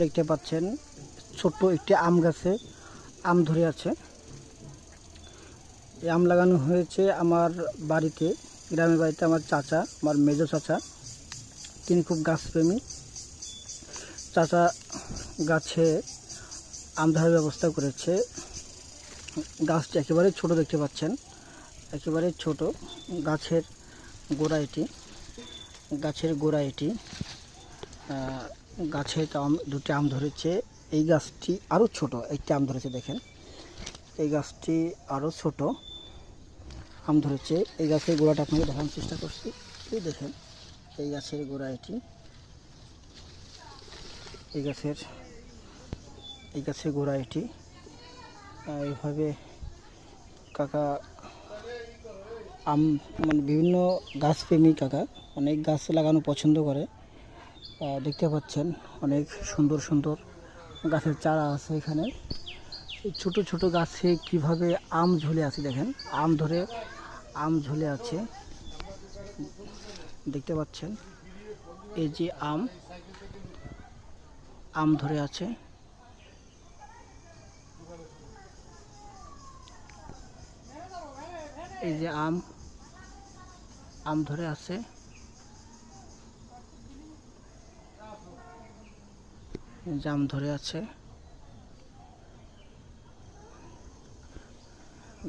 দেখতে পাচ্ছেন ছোট্ট একটি আম গাছে আম ধরে আছে। এই আম লাগানো হয়েছে আমার বাড়িতে, গ্রামের বাড়িতে। আমার চাচা, আমার মেজো চাচা, তিনি খুব গাছপ্রেমী। চাচা গাছে আম ধরার ব্যবস্থা করেছে। গাছটি একেবারে ছোট, দেখতে পাচ্ছেন, একেবারে ছোট। গাছের গোড়া এটি, গাছের গোড়া এটি। গাছে দুটি আম ধরেছে। এই গাছটি আরও ছোট, একটি আম ধরেছে, দেখেন। এই গাছটি আরও ছোট আম ধরেছে। এই গাছের গোড়াটা আপনাকে দেখানোর চেষ্টা করছি। এই দেখেন, এই গাছের গোড়া এটি। এই গাছের গোড়া এটি। এইভাবে কাকা আম মানে বিভিন্ন গাছপ্রেমী কাকা, অনেক গাছ লাগানো পছন্দ করে। দেখতে পাচ্ছেন অনেক সুন্দর সুন্দর গাছের চারা আছে এখানে। এই ছোট ছোট গাছে কিভাবে আম ঝুলে আছে দেখেন, আম ঝুলে আছে, দেখতে পাচ্ছেন। এই যে আম ধরে আছে। এই যে আম ধরে আছে। জাম ধরে আছে,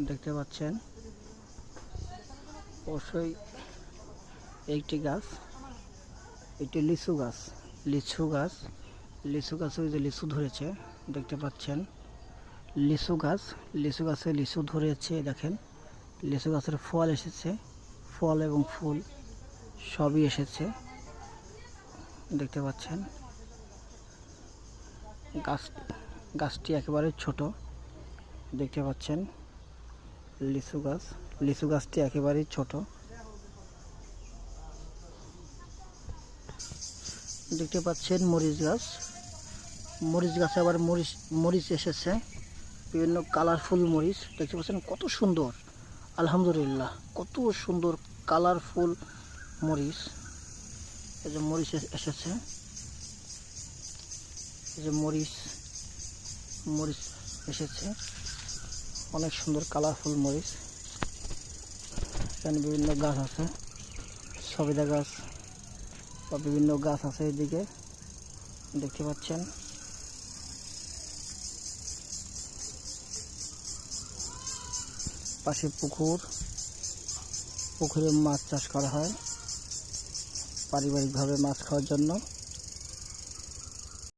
দেখতে পাচ্ছেন। অবশ্যই একটি গাছ, এটি লিচু গাছ। লিচু গাছে ওই যে লিচু ধরেছে, দেখতে পাচ্ছেন। লিচু গাছে লিচু ধরেছে, দেখেন। লিচু গাছের ফল এসেছে, ফল এবং ফুল সবই এসেছে, দেখতে পাচ্ছেন। গাছটি একেবারে ছোট, দেখতে পাচ্ছেন। লিচু গাছটি একেবারেই ছোট, দেখতে পাচ্ছেন। মরিচ গাছে আবার মরিচ এসেছে, বিভিন্ন কালারফুল মরিচ, দেখতে পাচ্ছেন কত সুন্দর। আলহামদুলিল্লাহ, কত সুন্দর কালারফুল মরিচ। এই যে মরিচ এসেছে, এই যে মরিচ এসেছে, অনেক সুন্দর কালারফুল মরিচ। এখানে বিভিন্ন গাছ আছে, সবেদা গাছ বা বিভিন্ন গাছ আছে এদিকে, দেখতে পাচ্ছেন। পাশে পুকুরে মাছ চাষ করা হয় পারিবারিকভাবে মাছ খাওয়ার জন্য।